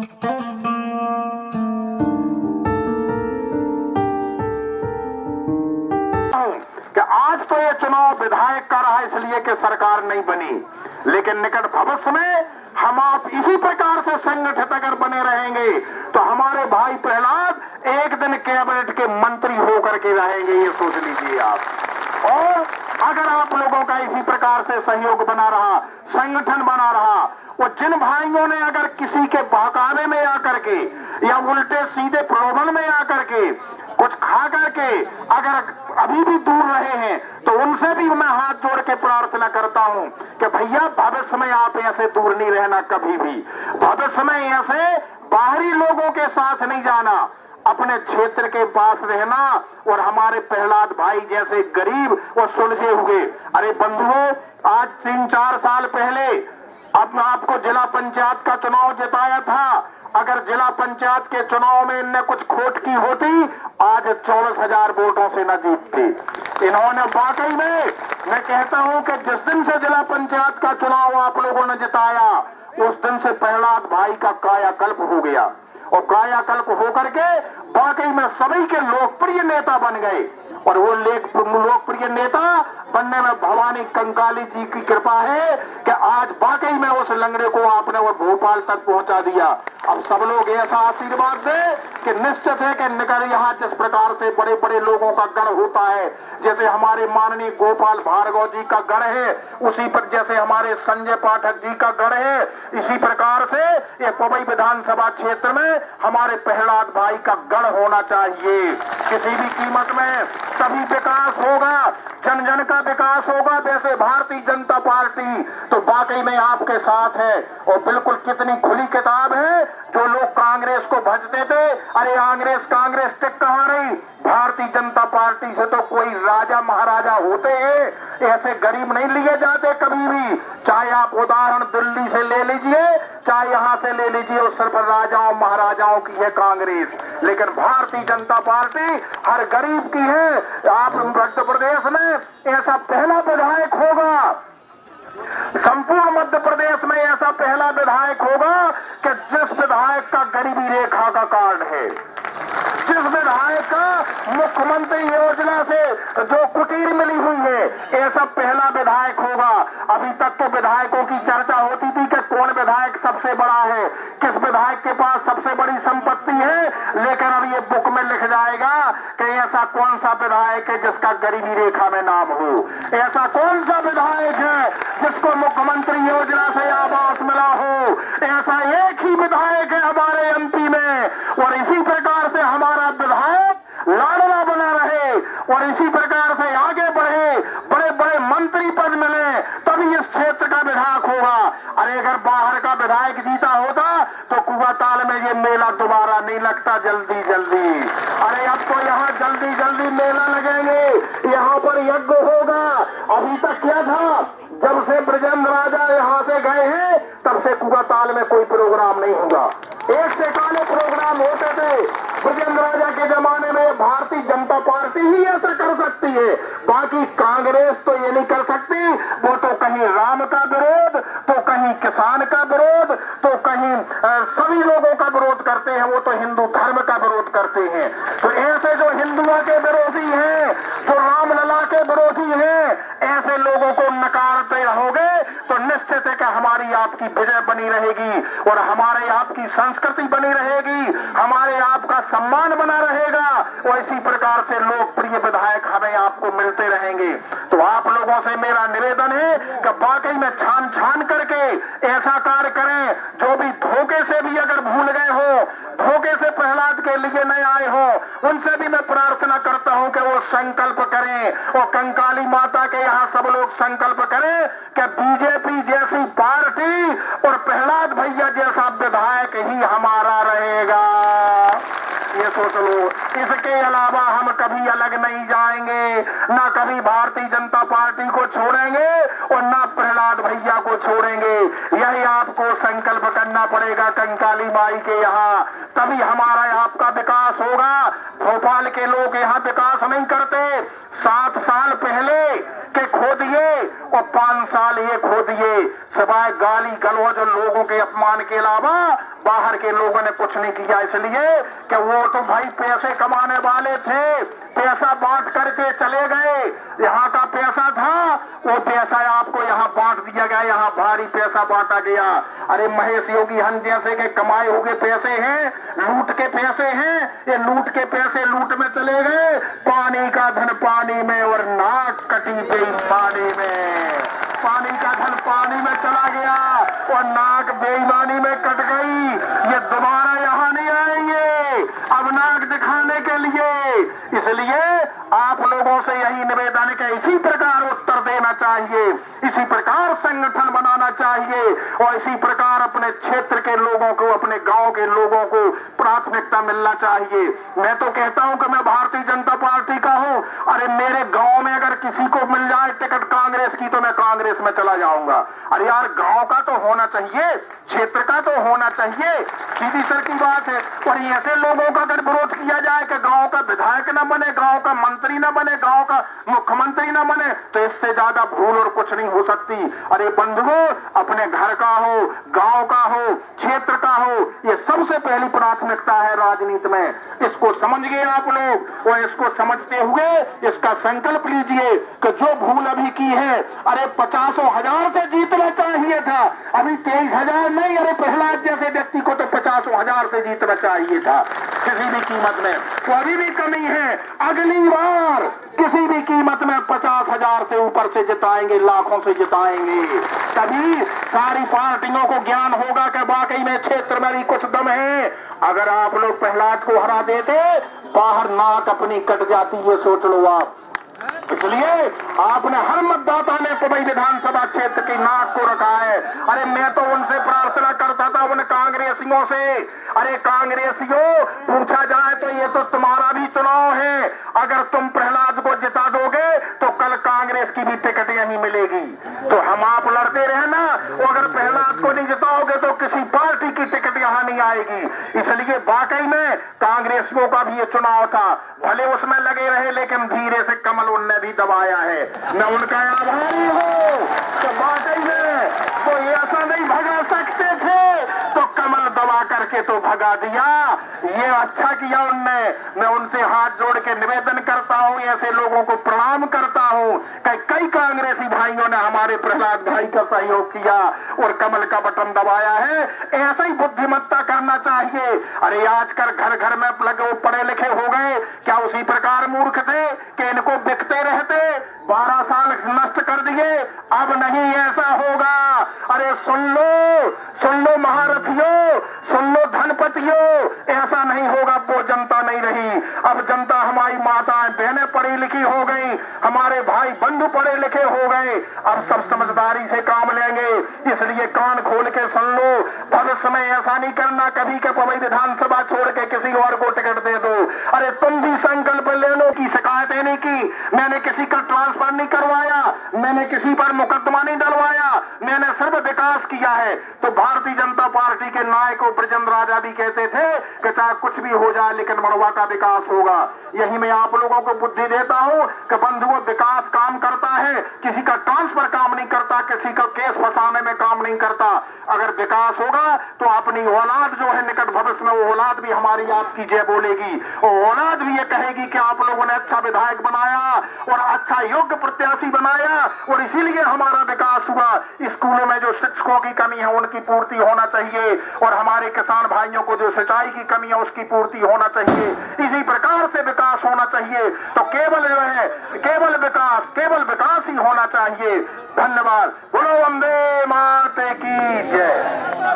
कि आज तो ये चुनाव विधायक का रहा इसलिए कि सरकार नहीं बनी, लेकिन निकट भविष्य में हम आप इसी प्रकार से संगठित अगर बने रहेंगे तो हमारे भाई प्रहलाद एक दिन कैबिनेट के मंत्री होकर के रहेंगे, ये सोच लीजिए आप। और अगर आप लोगों का इसी प्रकार से सहयोग बना रहा, संगठन बना रहा, वो जिन भाइयों ने अगर किसी के बहकावे में आकर के या उल्टे सीधे प्रलोभन में आकर के कुछ खा करके अगर अभी भी दूर रहे हैं तो उनसे भी मैं हाथ जोड़ के प्रार्थना करता हूं कि भैया भविष्य में आप ऐसे दूर नहीं रहना, कभी भी भविष्य में ऐसे बाहरी लोगों के साथ नहीं जाना, अपने क्षेत्र के पास रहना। और हमारे प्रहलाद भाई जैसे गरीब और सुलझे हुए, अरे बंधुओं, आज 3-4 साल पहले अब आपको जिला पंचायत का चुनाव जिताया था, अगर जिला पंचायत के चुनाव में इनने कुछ खोट की होती आज 24,000 वोटों से न जीतती। इन्होंने वाकई में, मैं कहता हूं कि जिस दिन से जिला पंचायत का चुनाव आप लोगों ने जिताया उस दिन से प्रहलाद भाई का कायाकल्प हो गया, और कायाकल्प होकर के वाकई में सभी के लोकप्रिय नेता बन गए। और वो लोकप्रिय नेता बनने में भवानी कंकाली जी की कृपा है कि आज वाकई में उस लंगड़े को आपने वो भोपाल तक पहुंचा दिया। अब सब लोग ऐसा आशीर्वाद दे कि निश्चित है कि निकल यहाँ जिस प्रकार से बड़े बड़े लोगों का गढ़ होता है, जैसे हमारे माननीय गोपाल भार्गव जी का गढ़ है, उसी पर जैसे हमारे संजय पाठक जी का गढ़ है, इसी प्रकार से ये पवई विधानसभा क्षेत्र में हमारे प्रहलाद भाई का गढ़ होना चाहिए। किसी भी कीमत में तभी विकास होगा, जन जन का विकास होगा। वैसे भारतीय जनता पार्टी तो वाकई में आपके साथ है, और बिल्कुल कितनी खुली किताब है। जो लोग कांग्रेस को भजते थे, अरे कांग्रेस टिक कहां रही, भारतीय जनता पार्टी से तो कोई राजा महाराजा होते हैं, ऐसे गरीब नहीं लिए जाते कभी भी। चाहे आप उदाहरण दिल्ली से ले लीजिए, चाहे यहां से ले लीजिए, और सिर्फ राजाओं महाराजाओं की है कांग्रेस, लेकिन भारतीय जनता पार्टी हर गरीब की है। आप मध्य प्रदेश में ऐसा पहला विधायक होगा, संपूर्ण मध्य प्रदेश में ऐसा पहला विधायक होगा कि जिस विधायक का गरीबी रेखा का कार्ड है, जिस विधायक का मुख्यमंत्री योजना से जो कुटीर मिली हुई है, ऐसा पहला विधायक होगा। अभी तक तो विधायकों की चर्चा होती थी कि कौन विधायक सबसे बड़ा है, किस विधायक के पास सबसे बड़ी संपत्ति है, लेकिन अब ये बुक में लिख जाएगा कि ऐसा कौन सा विधायक है जिसका गरीबी रेखा में नाम हो, ऐसा कौन सा विधायक है जिसको मुख्यमंत्री योजना से आवास मिला हो, ऐसा एक ही विधायक है हमारे एमपी में। और इसी प्रकार से हमारा विधायक लाडला बना रहे और इसी प्रकार से आगे बढ़े, बड़े बड़े मंत्री पद मिले, तभी इस क्षेत्र का विधायक होगा। अरे अगर बाहर का विधायक जीता होता तो कुआताल में ये मेला दोबारा नहीं लगता जल्दी जल्दी। अरे अब तो यहाँ जल्दी जल्दी मेला लगेंगे, यहाँ पर यज्ञ होगा। अभी तक क्या था, जब से ब्रजेंद्र राजा यहाँ से गए हैं तब से कुआताल में कोई प्रोग्राम नहीं हुआ। एक से काले प्रोग्राम होते थे ब्रजेंद्र राजा के जमाने में। भारतीय जनता पार्टी ही ऐसा कर सकती है, बाकी कांग्रेस तो ये नहीं कर सकती। वो तो कहीं राम का विरोध, तो कहीं किसान का विरोध, तो कहीं सभी लोगों का विरोध करते हैं, वो तो हिंदू धर्म का विरोध करते हैं। तो ऐसे जो हिंदुओं के विरोधी हैं, जो रामलला के विरोधी हैं, ऐसे लोगों को नकारते रहोगे तो निश्चित है कि हमारी आपकी विजय बनी रहेगी और हमारे आपकी संस्कृति बनी रहेगी, हमारे आपका सम्मान बना रहेगा, और इसी प्रकार से लोकप्रिय विधायक हमें आपको मिलते रहेंगे। तो आप लोगों से मेरा निवेदन है कि वाकई में छान छान करके ऐसा कार्य करें। जो भी धोखे से भी अगर भूल गए हो, धोखे से प्रहलाद के लिए नहीं आए हो, उनसे भी मैं प्रार्थना करता हूं कि वो संकल्प करें और कंकाली माता के यहाँ सब लोग संकल्प करें कि बीजेपी जैसी पार्टी और प्रहलाद भैया जैसा विधायक ही हमारा रहेगा। ये सोच लो, इसके अलावा हम कभी अलग नहीं जाएंगे, ना कभी भारतीय जनता पार्टी को छोड़ेंगे और ना प्रहलाद भैया को छोड़ेंगे। यही आपको संकल्प करना पड़ेगा कंकाली माई के यहाँ, तभी हमारा आपका विकास होगा। भोपाल के लोग यहाँ विकास नहीं करते। 7 साल पहले के खो दिए और 5 साल ये खो दिए, सिवाय गाली गलौज और लोगों के अपमान के अलावा बाहर के लोगों ने कुछ नहीं किया। इसलिए कि वो तो भाई पैसे कमाने वाले थे, पैसा बांट करके चले गए, यहाँ का पैसा था वो पैसा आपको यहाँ बांट दिया गया, यहाँ भारी पैसा बांटा गया। अरे महेश योगी हन जैसे के कमाए हुए पैसे हैं, लूट के पैसे हैं, ये लूट के पैसे लूट में चले गए, पानी का धन पानी में और नाक कटी गई पानी में। पानी का धन पानी में चला गया और नाक बेईमानी में कट गई। ये दोबारा यहाँ नहीं आएंगे अब नाक दिखाने के लिए। इसलिए आप लोगों से यही निवेदन है, इसी प्रकार उत्तर देना चाहिए, इसी प्रकार संगठन बनाना चाहिए और इसी प्रकार अपने क्षेत्र के लोगों को, अपने गांव के लोगों को प्राथमिकता मिलना चाहिए। मैं तो कहता हूं कि मैं भारतीय जनता पार्टी का हूं, अरे मेरे गांव में अगर किसी को मिल जाए टिकट कांग्रेस की तो मैं कांग्रेस में चला जाऊंगा। अरे यार गांव का तो होना चाहिए, क्षेत्र का तो होना चाहिए, सीधी सर की बात है। और ऐसे लोगों का अगर विरोध किया जाए कि गांव का विधायक न बने, गांव का मंत्री न बने, गांव का मुख्यमंत्री न बने, तो इससे ज्यादा भूल और कुछ नहीं हो सकती। अरे बंधुओं, अपने घर का हो, गांव का हो, क्षेत्र का हो, ये सबसे पहली प्राथमिकता है राजनीति में। इसको समझिए आप लोग और इसको समझते हुए इसका संकल्प लीजिए कि जो भूल अभी की है, अरे 50,000 से जीतना चाहिए था, अभी 23,000 नहीं, अरे प्रहलाद जैसे व्यक्ति को तो 50,000 से जीतना चाहिए था किसी भी कीमत में। तो अभी भी कमी है, अगली बार किसी भी कीमत में 50,000 से ऊपर से जिताएंगे, लाखों से जिताएंगे। तभी सारी पार्टियों को ज्ञान होगा कि वाकई में क्षेत्र में भी कुछ दम है। अगर आप लोग प्रहलाद को हरा देते, बाहर नाक अपनी कट जाती है, सोच लो आप। इसलिए आपने हर मतदाता ने पवई विधानसभा क्षेत्र की नाक को रखा है। अरे मैं तो उनसे प्रार्थना करता था, उन कांग्रेसियों से, अरे कांग्रेसियों पूछा जाए तो ये तो तुम्हारा भी चुनाव है, अगर तुम प्रहलाद को जिता दोगे तो कल कांग्रेस की भी टिकट यहीं मिलेगी। तो हम आप लड़ते रहे ना, अगर प्रहलाद को नहीं जिताओगे तो किसी पार्टी की टिकट यहाँ नहीं आएगी। इसलिए वाकई में कांग्रेसियों का भी ये चुनाव था, भले उसमें लगे रहे लेकिन धीरे से कमल उनने भी दबाया है। मैं उनका आभारी हूँ। तो वाकई में तो ऐसा नहीं भगा सकते थे तो कमल दबा करके तो भगा दिया, ये अच्छा किया उनने। मैं उनसे हाथ जोड़ के निवेदन करता हूँ, ऐसे लोगों को प्रणाम करता हूँ। कई कांग्रेसी भाइयों ने हमारे प्रहलाद भाई का सहयोग किया और कमल का बटन दबाया है। ऐसा ही बुद्धिमत्ता करना चाहिए। अरे आजकल घर घर में लगे पढ़े लिखे हो गए, क्या उसी प्रकार मूर्ख थे कि इनको बिकते रहते, 12 साल नष्ट कर दिए? अब नहीं ऐसा होगा। अरे सुन लो महारथियों, सुन लो धनपतियों, ऐसा नहीं होगा। वो जनता नहीं रही, अब जनता हमारी माताएं बहनें पढ़ी लिखी हो गई, हमारे भाई बंधु पढ़े लिखे हो गए, अब सब समझदारी से काम लेंगे। इसलिए कान खोल के सुन लो, भविष्य में ऐसा नहीं करना कभी के पवई विधानसभा छोड़ के किसी और को टिकट दे दो। अरे तुम भी संकल्प ले लो कि शिकायतें नहीं की, मैंने किसी का ट्रांसफर नहीं करवाया, मैंने किसी पर मुकदमा नहीं डलवाया, मैंने सिर्फ विकास किया है। तो भारतीय जनता पार्टी के नायक ब्रजेंद्र राजा भी कहते थे कि चाहे कुछ भी हो जाए लेकिन मड़वा का विकास होगा। यही मैं आप लोगों को बुद्धि देता हूं कि बंधुओं, विकास काम करता है, किसी का ट्रांसफर काम नहीं करता, किसी का केस फंसाने में काम नहीं करता। अगर विकास होगा तो अपनी औलाद जो है निकट भविष्य में, वो औलाद भी हमारी आपकी जय बोलेगी और औलाद भी ये कहेगी कि आप लोगों ने अच्छा विधायक बनाया और अच्छा योग्य प्रत्याशी बनाया और इसीलिए हमारा विकास हुआ। स्कूलों में जो शिक्षकों की कमी है उनकी पूर्ति होना चाहिए और हमारे किसान भाइयों को जो सिंचाई की कमी है उसकी पूर्ति होना चाहिए। इसी प्रकार से विकास होना चाहिए। तो केवल जो है केवल विकास ही होना चाहिए। धन्यवाद। बोलो वंदे मातरम की जय।